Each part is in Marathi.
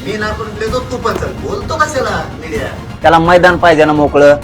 मी नार्कोटिक देतो, तू पण चल. बोलतो कशाला मीडिया? त्याला मैदान पाहिजे ना मोकळं.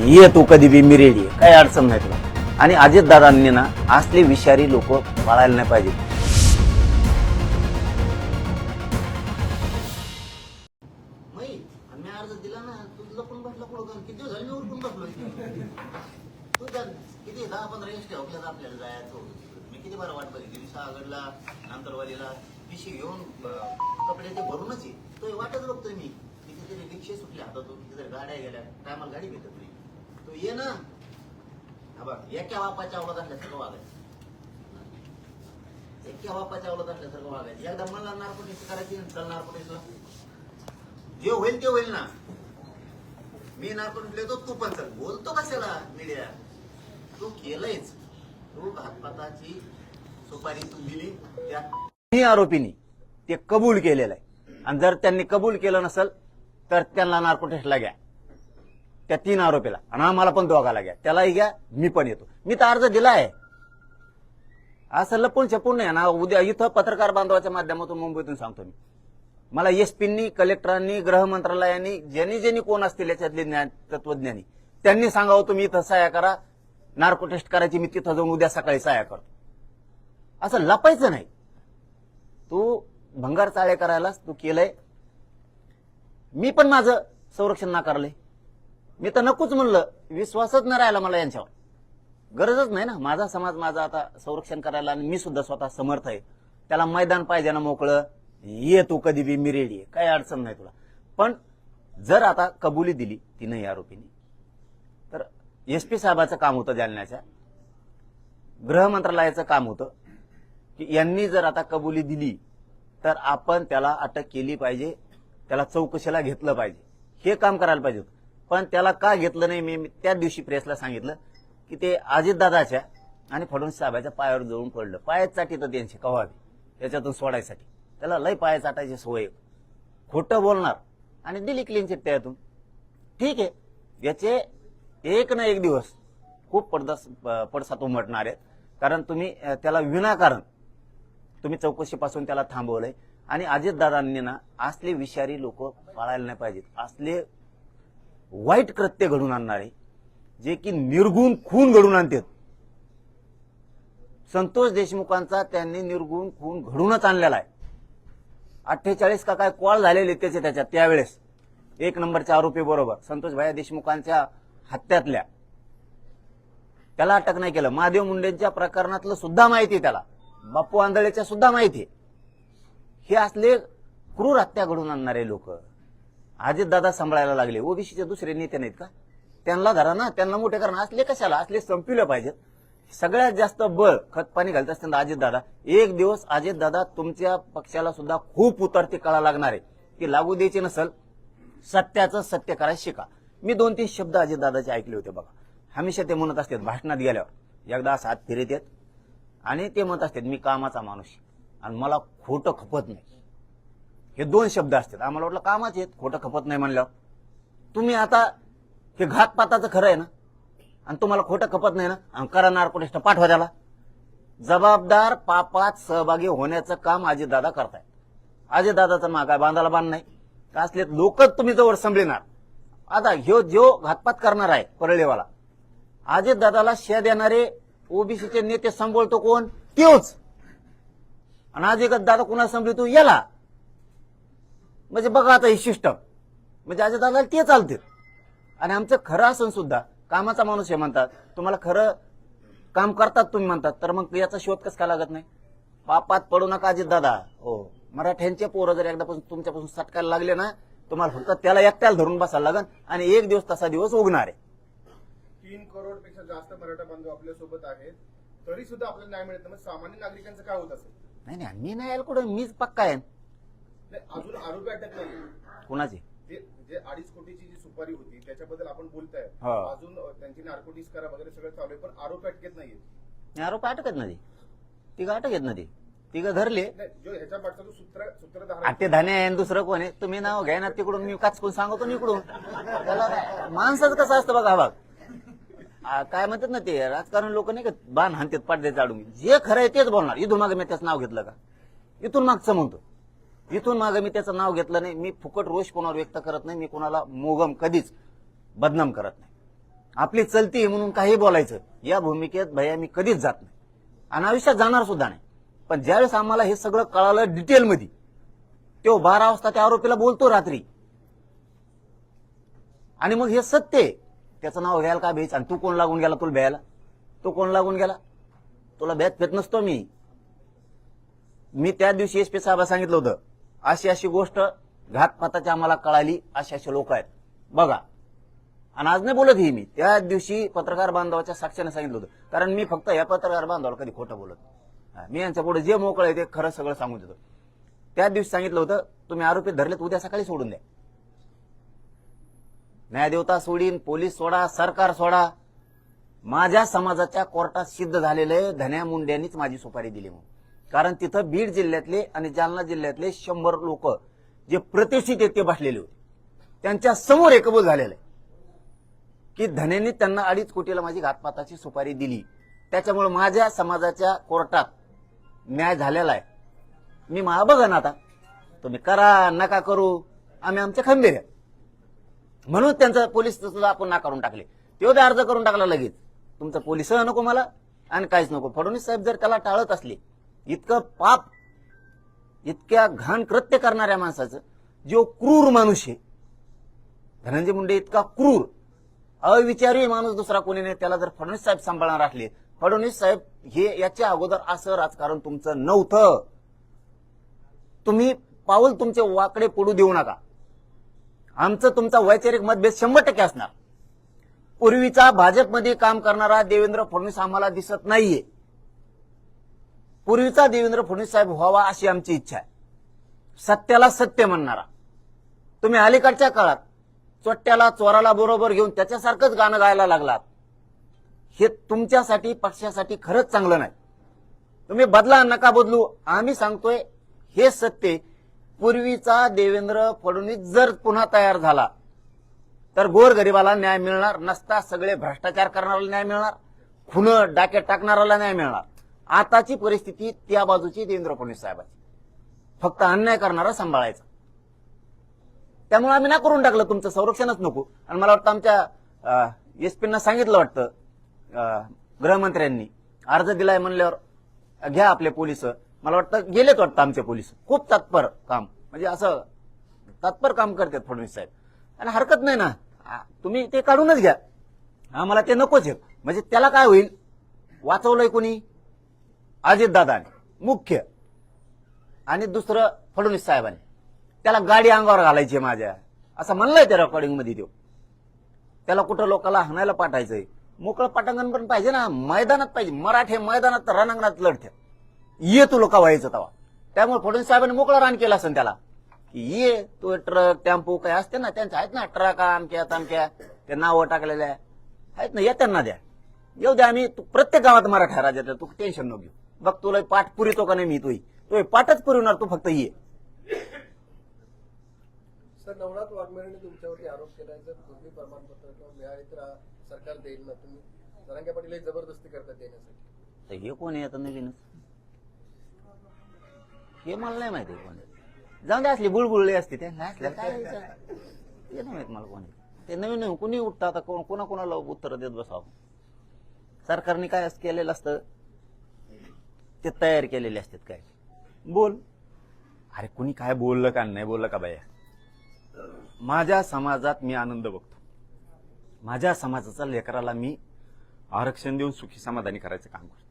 ये तू कधी बी, मी रेडी आहे, काही अडचण नाही तुला. आणि अजितदादांनी ना असले विषारी लोक पाळायला नाही पाहिजे. मी अर्ज दिला ना, तू लपून बसला पुढं. किती दिवस झाले मी उरकून बसलो. तू किती 10-15 एसटी आपल्याला जायचं. मी किती बरं वाट बघितली. सागरला, नंतर वालीला पिशी घेऊन कपडे ते भरूनच ये. तो वाटच बघतोय मी. कितीतरी रिक्षे सुटले हातातून, कितीतरी गाड्या गेल्या. टायमाला गाडी भेटत नाही. तो ये ना. हा बघ, एका बापाच्या अवलाद असल्यासारखं वागायचं. एका बापाच्या अवलाद असल्यासारखं वागायचं. एकदा मला नार्कोटिक्स करायची, चल नार्कोटिक्सला. जे होईल ते होईल ना. मी नार्कोटिक्स देतो, तू पण चल. बोलतो कशाला मीडिया? तू केलंयच. तू घातपाताची सुपारी तू दिली. त्या आरोपींनी ते कबूल केलेलं आहे. आणि जर त्यांनी कबूल केलं नसेल तर त्यांना नार्कोटिक्सला घ्या, त्या 3 आरोपीला. आणि आम्हाला पण दोघाला घ्या. त्यालाही घ्या, मी पण येतो. मी तर अर्ज दिला आहे. असं लपून छपून नाही ना. उद्या इथं पत्रकार बांधवाच्या माध्यमातून मुंबईतून सांगतो मी. मला एसपींनी, कलेक्टरांनी, गृह मंत्रालयाने, ज्यांनी कोण असतील याच्यातले तत्वज्ञानी, त्यांनी सांगावं तुम्ही इथं सहाय्य करा, नार्को टेस्ट करायची, मी तिथं जाऊन उद्या सकाळी सहाय्य करतो. असं लपायचं नाही. तू भंगार चाळे करायलाच तू केलंय. मी पण माझं संरक्षण नाकारलंय. मी तर नकोच म्हणलं. विश्वासच नाही राहिला मला यांच्यावर. गरजच नाही ना. माझा समाज माझा आता संरक्षण करायला, आणि मी सुद्धा स्वतः समर्थ आहे. त्याला मैदान पाहिजे ना मोकळं. ये तू कधी बी, मी रेडी आहे, काही अडचण नाही तुला. पण जर आता कबुली दिली 3 आरोपींनी, तर एसपी साहेबाचं काम होतं जालन्याच्या, गृह मंत्रालयाचं काम होतं की यांनी जर आता कबुली दिली तर आपण त्याला अटक केली पाहिजे, त्याला चौकशीला घेतलं पाहिजे. हे काम करायला पाहिजे होतं. पण त्याला का घेतलं नाही, मी त्या दिवशी प्रेसला सांगितलं की ते अजितदादाच्या आणि फडणवीस साहेबाच्या पायावर जळून पडलं. पायाच चाटी तर त्यांची कव्हावी त्याच्यातून सोडायसाठी. त्याला लय पाया चाटायची सवय. खोटं बोलणार आणि दिली क्लीन चिट त्यातून. ठीक आहे, याचे एक ना एक दिवस खूप पडसाद उमटणार आहेत. कारण तुम्ही त्याला विनाकारण तुम्ही चौकशीपासून त्याला थांबवलंय. आणि अजितदादांनी ना असले विषारी लोक पाळायला नाही पाहिजेत. असले वाईट कृत्य घडून आणणारे, जे की निर्गुण खून घडून आणतात. संतोष देशमुखांचा त्यांनी निर्गुण खून घडूनच आणलेला आहे. 48 का काय कॉल झालेले त्याच्यात त्यावेळेस 1 नंबरच्या आरोपी बरोबर संतोष भाया देशमुखांच्या हत्यातल्या. त्याला अटक नाही केलं. महादेव मुंडेंच्या प्रकरणातलं सुद्धा माहिती आहे त्याला. बापू आंधळेच्या सुद्धा माहिती आहे. हे असले क्रूर हत्या घडून आणणारे लोक अजितदादा सांभाळायला लागले. ओबीसीचे दुसरे नेते नाहीत का? त्यांना धरा ना, त्यांना मोठे करा. असले कशाला? असले संपविले पाहिजेत. सगळ्यात जास्त बळ खत पाणी घालत असताना अजितदादा. एक दिवस अजितदादा तुमच्या पक्षाला सुद्धा खूप उतरती कळा लागणार आहे. ती लागू द्यायची नसेल, सत्याचं सत्य करायला शिका. मी 2-3 शब्द अजितदादाचे ऐकले होते बघा. हमेशा ते म्हणत असतात भाषणात गेल्यावर, एकदा असं हात फिरत येत आणि ते म्हणत असतात मी कामाचा माणूस आणि मला खोटं खपत नाही. हे 2 शब्द असतात. आम्हाला वाटलं कामाचे आहेत, खोटं खपत नाही म्हणल्यावर. तुम्ही आता हे घातपाताचं खरं आहे ना, आणि तुम्हाला खोटं खपत नाही ना, करा नार्को टेस्ट, पाठवा त्याला. जबाबदार पापात सहभागी होण्याचं काम अजितदादा करतायत. अजितदादाचं मग काय बांधाला बांध नाही का? असले लोकच तुम्ही जवळ संभळणार. आता ह्यो जो घातपात करणार आहे परळेवाला, अजितदादाला शे देणारे ओबीसीचे नेते संभळतो कोण? तोच. आणि अजितदादा कुणाला संभळतो? याला. म्हणजे बघा आता ही सिस्टम, म्हणजे अजितदादाला ते चालते. आणि आमचं खरं असून सुद्धा कामाचा माणूस हे म्हणतात, तुम्हाला खरं काम करतात तुम्ही म्हणतात, तर मग याचा शोध कस काय लागत नाही? पापात पडू नका अजितदादा. हो, मराठ्यांचे पोरं जर एकदापासून तुमच्यापासून सटकायला लागले ना, तुम्हाला फक्त त्याला एकट्याला धरून बसायला लागेल. आणि एक दिवस तसा दिवस उगणार आहे. 3 करोड पेक्षा जास्त मराठा बांधव आपल्या सोबत आहेत, तरी सुद्धा आपल्याला न्याय मिळत नाही. सामान्य नागरिकांचं काय होत असेल? नाही, मी नाही यायला कुठं, मीच पक्का आहे. अजून आरोपी अटक नाही. कुणाची? जे 2.5 कोटीची जी सुपारी होती त्याच्याबद्दल आपण बोलताय. अजून त्यांची नार्कोटिक्स करा वगैरे सगळं चालू आहे, पण आरोपी अटकेत नाहीये. आरोप अटकत नाही. तिघ अटकेत नाही. तिघ धरले. जो ह्याच्या पाठचा जो सूत्रधार ते धान्य आहे. दुसरं कोण आहे? तुम्ही नाव घ्या ना तिकडून, मी काचकून सांगतो इकडून. त्याला माणसाचं कसं असतं बघा. बघ काय म्हणतात ना ते राजकारण लोक नाही का, बाण हाणतात पडदे चाडून. जे खरं आहे तेच बोलणार. इथून मागे मी त्याचं नाव घेतलं का? इथून मागचं म्हणतो. इथून मागे मी त्याचं नाव घेतलं नाही. मी फुकट रोष कोणावर व्यक्त करत नाही. मी कोणाला मोगम कधीच बदनाम करत नाही. आपली चलती आहे म्हणून काही बोलायचं या भूमिकेत भैया मी कधीच जात नाही आणि आयुष्यात जाणार सुद्धा नाही. पण ज्यावेळेस आम्हाला हे सगळं कळालं डिटेलमध्ये, तो 12 वाजता त्या आरोपीला बोलतो रात्री, आणि मग हे सत्य आहे. त्याचं नाव घ्यायला का भ्यायचं? आणि तू कोण लागून गेला तुला भ्यायला? तू कोण लागून गेला? तुला भ्यात फेत नसतो मी त्या दिवशी एसपी साहेब सांगितलं होतं, अशी अशी गोष्ट घातपाताची आम्हाला कळाली, अशी अशी लोक आहेत बघा. आणि आज नाही बोलत ही मी, त्या दिवशी पत्रकार बांधवाच्या साक्षीने सांगितलं होतं. कारण मी फक्त या पत्रकार बांधवाला कधी खोटं बोलत नाही. मी यांच्या पुढे जे मोकळं आहे ते खरं सगळं सांगून देतो. त्या दिवशी सांगितलं होतं, तुम्ही आरोपी धरलेत, उद्या सकाळी सोडून द्या. न्यायदेवता सोडीन, पोलीस सोडा, सरकार सोडा, माझ्या समाजाच्या कोर्टात सिद्ध झालेले धन्या मुंड्यांनीच माझी सुपारी दिली म्हणून. कारण तिथं बीड जिल्ह्यातले आणि जालना जिल्ह्यातले 100 लोक जे प्रतिष्ठित आहेत ते बसलेले होते. त्यांच्या समोर हे कबूल झालेलं आहे की धन्यांनी त्यांना 2.5 कोटीला माझी घातपाताची सुपारी दिली. त्याच्यामुळे माझ्या समाजाच्या कोर्टात न्याय झालेला आहे. मी बघा ना, आता तुम्ही करा नका करू, आम्ही आमच्या खंबीर आहे. म्हणून त्यांचं पोलीस सुद्धा आपण नाकारून टाकले. ते अर्ज करून टाकला लगेच, तुमचं पोलिस नको मला आणि काहीच नको. फडणवीस साहेब जर त्याला टाळत असले, इतकं पाप, इतक्या घाण कृत्य करणाऱ्या माणसाचं, जो क्रूर माणूस आहे धनंजय मुंडे, इतका क्रूर अविचारी माणूस दुसरा कोणी नाही, त्याला जर फडणवीस साहेब सांभाळणार असले, फडणवीस साहेब हे याच्या अगोदर असं राजकारण तुमचं नव्हतं. तुम्ही पाऊल तुमचे वाकडे पडू देऊ नका. आमचं तुमचा वैचारिक मतभेद 100% असणार. पूर्वीचा भाजपमध्ये काम करणारा देवेंद्र फडणवीस आम्हाला दिसत नाहीये. पूर्वीचा देवेंद्र फडणवीस साहेब व्हावा अशी आमची इच्छा आहे. सत्याला सत्य म्हणणारा. तुम्ही अलीकडच्या काळात चोट्ट्याला चोराला बरोबर घेऊन त्याच्यासारखंच गाणं गायला लागलात. हे तुमच्यासाठी पक्षासाठी खरंच चांगलं नाही. तुम्ही बदला नका बदलू. आम्ही सांगतोय हे सत्य. पूर्वीचा देवेंद्र फडणवीस जर पुन्हा तयार झाला तर गोरगरिबाला न्याय मिळणार नसता. सगळे भ्रष्टाचार करणाऱ्याला न्याय मिळणार, खुन डाके टाकणाऱ्याला न्याय मिळणार. आताची परिस्थिती त्या बाजूची देवेंद्र फडणवीस साहेबांची. फक्त अन्याय करणारा सांभाळायचा. त्यामुळे आम्ही ना करून टाकलं, तुमचं संरक्षणच नको. आणि मला वाटतं आमच्या एसपींना सांगितलं वाटतं, गृहमंत्र्यांनी अर्ज दिलाय म्हणल्यावर घ्या आपले पोलिस. मला वाटतं गेलेत वाटतं आमचे पोलिस. खूप तत्पर काम, म्हणजे असं तत्पर काम करतात फडणवीस साहेब. आणि हरकत नाही ना, तुम्ही ते काढूनच घ्या, आम्हाला ते नकोच आहे. म्हणजे त्याला काय होईल, वाचवलंय कोणी? अजितदादाने मुख्य, आणि दुसरं फडणवीस साहेबांनी. त्याला गाडी अंगावर घालायची माझ्या, असं म्हणलंय त्या रेकॉर्डिंग मध्ये. त्याला कुठं लोकांना हाणायला पाठायचंय. मोकळं पटांगण पण पाहिजे ना, मैदानात पाहिजे. मराठे मैदानात रणांगणात लढते, ये तू लोक व्हायचं तवा. त्यामुळे फडणवीस साहेबांनी मोकळं रान केलं असेल त्याला, की ये तो ट्रक टेम्पो काय असते ना त्यांच्या, आहेत ना ट्रक आमक्या तामक्या, ते नावं टाकलेल्या आहेत ना, या त्यांना द्या, येऊ द्या. आम्ही प्रत्येक गावात मराठा राज्यात, तू टेन्शन नको घेऊ. बघ तुला पाठ पुरितो का नाही, मी तो पाठच पुरवणार, तू फक्त ये. सर, नवनाथ वाघमेरेने तुमच्यावरती आरोप केलाय, जर पूर्वी प्रमाणपत्र किंवा मिळाले तर सरकार देईल ना. तुम्ही जरांगे पाटील एक जबरदस्ती करतात देण्यासाठी. तर हे कोण आहे आता नवीनच? हे मला नाही माहिती कोण. जाऊन दे, असली बुळबुळली असते ते नाही माहित मला कोणी. ते नवीन कुणी उठतं आता, कोणाला उत्तर देत बसावं. सरकारने काय केलेलं असतं, ते तयार केलेले असतात. काय बोल, अरे कुणी काय बोललं का नाही बोललं का बाया. माझ्या समाजात मी आनंद बघतो. माझ्या समाजाचा लेकराला मी आरक्षण देऊन सुखी समाधानी करायचं काम करतो.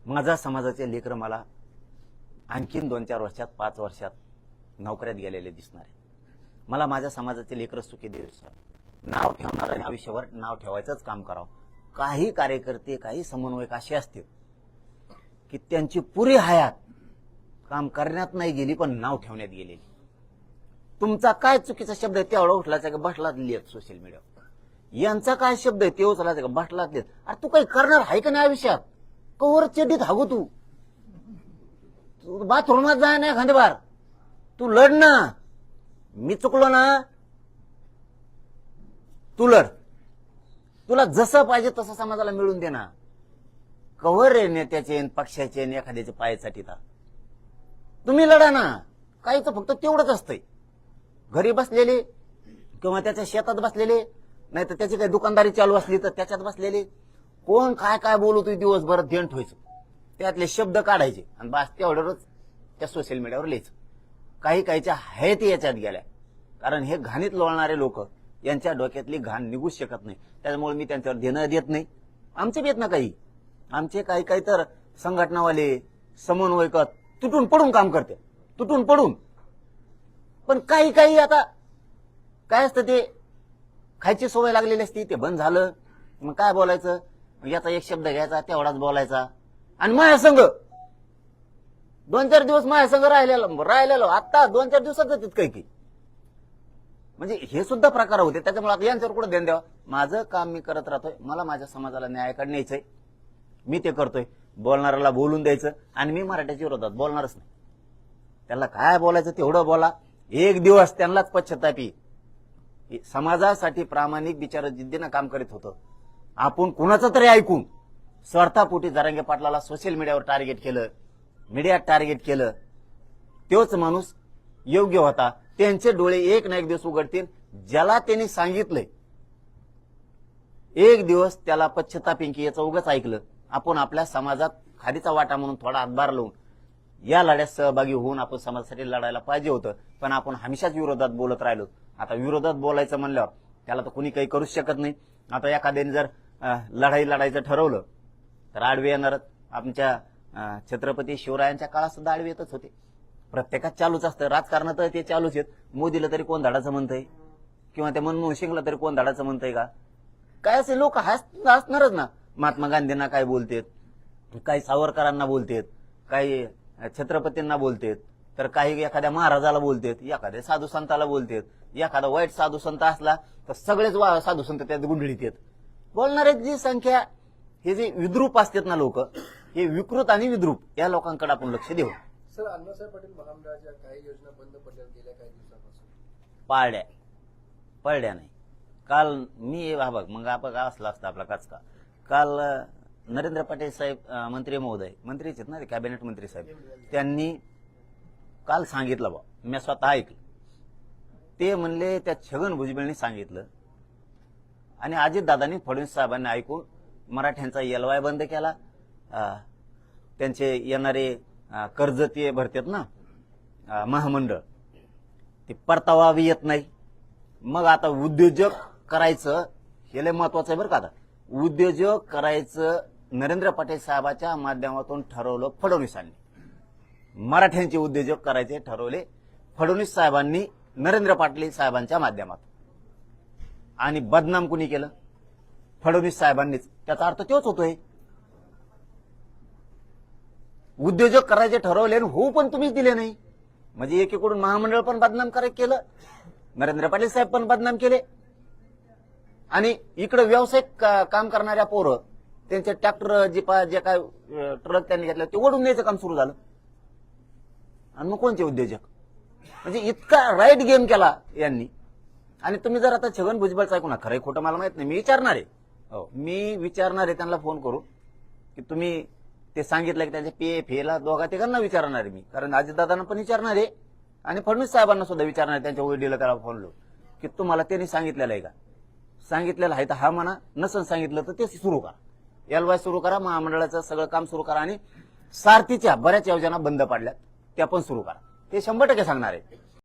माझ्या समाजाचे लेकर मला आणखीन 2-4 वर्षात 5 वर्षात नोकऱ्यात गेलेले दिसणार आहे. मला माझ्या समाजाचे लेकर सुखी दिवस नाव ठेवणार आणि आयुष्यभर नाव ठेवायचंच काम करावं. काही कार्यकर्ते, काही समन्वयक असे असतील की त्यांची पुरी हयात काम करण्यात नाही गेली, पण नाव ठेवण्यात गेलेली. तुमचा काय चुकीचा शब्द आहे तेवढा उठलाचा का बसलाच लिहित सोशल मीडियावर. यांचा काय शब्द आहे ते उचलायचा का बसलाच लिहित. अरे तू काही करणार आहे का नाही आयुष्यात? कवर चेडीत हागू तू बाथरूमात जाय नाही खांदेबार. तू लढ ना, मी चुकलो ना, तू लढ. तुला जसं पाहिजे तसं समाजाला मिळून दे ना. कवर रे नेत्याचे पक्षाचे एखाद्याचे पायासाठी तुम्ही लढा ना. काहीच फक्त तेवढंच असतंय. घरी बसलेले किंवा त्याच्या शेतात बसलेले, नाही तर त्याची काही दुकानदारी चालू असली तर त्याच्यात बसलेले, कोण काय काय बोलतोय दिवसभर ध्यान ठेवायचं, त्यातले शब्द काढायचे आणि बस तेवढंच त्या सोशल मीडियावर लिहायचं. काही काहीच्या आहेत याच्यात गेल्या, कारण हे घाणीत लोळणारे लोक, यांच्या डोक्यातली घाण निघूच शकत नाही. त्याच्यामुळे मी त्यांच्यावर देणं देत नाही. आमचे बी येत ना काही, आमचे काही काही तर संघटनावाले समन्वयक तुटून पडून काम करते, तुटून पडून. पण काही काही आता काय असतं, ते खायची सवय लागलेली असती, ते बंद झालं मग काय बोलायचं, याचा एक शब्द घ्यायचा तेवढाच बोलायचा. आणि माझ्या संघ 2-4 दिवस माझ्या संघ राहिलेलो आता 2-4 दिवसात जातात काही. म्हणजे हे सुद्धा प्रकार होते. त्याच्यामुळे आता यांच्यावर कुठं ध्यान द्यावं. माझं काम मी करत राहतोय, मला माझ्या समाजाला न्यायाकडे न्यायचंय, मी ते करतोय. बोलणाऱ्याला बोलून द्यायचं आणि मी मराठ्याच्या विरोधात बोलणारच नाही. त्याला काय बोलायचं तेवढं बोला. एक दिवस त्यांनाच पश्चाताप येईल. समाजासाठी प्रामाणिक बिचार जिद्दीनं काम करीत होतं. आपण कुणाचं तरी ऐकून स्वार्थापोटी जरांगे पाटलाला सोशल मीडियावर टार्गेट केलं, मीडियात टार्गेट केलं. तोच माणूस योग्य होता. त्यांचे डोळे एक ना एक दिवस उघडतील. ज्याला त्यांनी सांगितलंय एक दिवस त्याला पश्चाताप येईल की याचं उगाच ऐकलं. आपण आपल्या समाजात खादीचा वाटा म्हणून थोडा हातभार लावून या लढ्यात सहभागी होऊन आपण समाजासाठी लढायला पाहिजे होतं. पण आपण हमेशाच विरोधात बोलत राहिलो. आता विरोधात बोलायचं म्हणल्यावर त्याला तर कोणी काही करूच शकत नाही. आता एखाद्याने जर लढायचं ठरवलं तर आडवे येणारच. आमच्या छत्रपती शिवरायांच्या काळात सुद्धा आडवे येतच होते. प्रत्येकात चालूच असतं. राजकारणात ते चालूच आहेत. मोदीला तरी कोण धाडाचं म्हणतंय, किंवा त्या मनमोहन सिंगला तरी कोण धाडाचं म्हणतंय का? काय असे लोक हसणारच ना. महात्मा गांधींना काय बोलतेत, काही सावरकरांना बोलतेत, काही छत्रपतींना बोलतेत, तर काही एखाद्या महाराजाला बोलतेत, एखाद्या साधू संताला बोलतेत. एखादा वाईट साधू संत असला तर सगळेच साधू संत त्यात गुंडळीत येत. बोलणाऱ्याची संख्या, हे जे विद्रूप असतात ना लोक, हे विकृत आणि विद्रूप या लोकांकडे आपण लक्ष देऊ. सर, अण्णासाहेब पाटील महामंडळाच्या काही योजना बंद पडल्या गेल्या काही दिवसापासून. पडल्या नाही. काल मी मग आपण असला असता आपला कचका. काल नरेंद्र पाटील साहेब मंत्री महोदय, मंत्रीच आहेत ना ते, कॅबिनेट मंत्री साहेब, त्यांनी काल सांगितलं बा, मी स्वतः ऐकलं. ते म्हणले त्या छगन भुजबळनी सांगितलं आणि अजितदादांनी फडणवीस साहेबांनी ऐकून मराठ्यांचा एलवाय बंद केला. त्यांचे येणारे कर्ज ते भरतात ना महामंडळ, ते परतावा येत नाही. मग आता उद्योजक करायचं, हे लय महत्वाचं आहे बरं का. आता उद्योजक करायचं नरेंद्र पाटील साहेबाच्या माध्यमातून ठरवलं फडणवीसांनी. मराठ्यांचे उद्योजक करायचे ठरवले फडणवीस साहेबांनी नरेंद्र पाटील साहेबांच्या माध्यमातून. आणि बदनाम कुणी केलं? फडणवीस साहेबांनीच. त्याचा अर्थ तोच होतोय. उद्योजक करायचे ठरवले होऊ पण तुम्हीच दिले नाही. म्हणजे एकीकडून महामंडळ पण बदनाम केलं, नरेंद्र पाटील साहेब पण बदनाम केले, आणि इकडे व्यावसायिक काम करणाऱ्या पोरं, त्यांचे ट्रॅक्टर जे काय ट्रक त्यांनी घेतले ते ओढून द्यायचं काम सुरू झालं. आणि मग कोणते उद्योजक? म्हणजे इतका राईट गेम केला यांनी. आणि तुम्ही जर आता छगन भुजबळचं ऐकू ना, खरंय खोटं मला माहित नाही, मी विचारणार आहे त्यांना फोन करू की तुम्ही ते सांगितलं की त्यांच्या PF दोघा तिघांना विचारणार आहे मी. कारण अजितदादांना पण विचारणार आहे आणि फडणवीस साहेबांना सुद्धा विचारणार आहे. त्यांच्या ओळखीला त्याला फोन लावून की तुम्हाला त्यांनी सांगितलेलं आहे का? सांगितलेलं आहे तर हा म्हणा, नसन सांगितलं तर ते सुरू करा, एलवाय सुरू करा, महामंडळाचं सगळं काम सुरू करा. आणि सारथीच्या बऱ्याच योजना बंद पडल्यात त्या पण सुरू करा. ते 100% सांगणार आहे.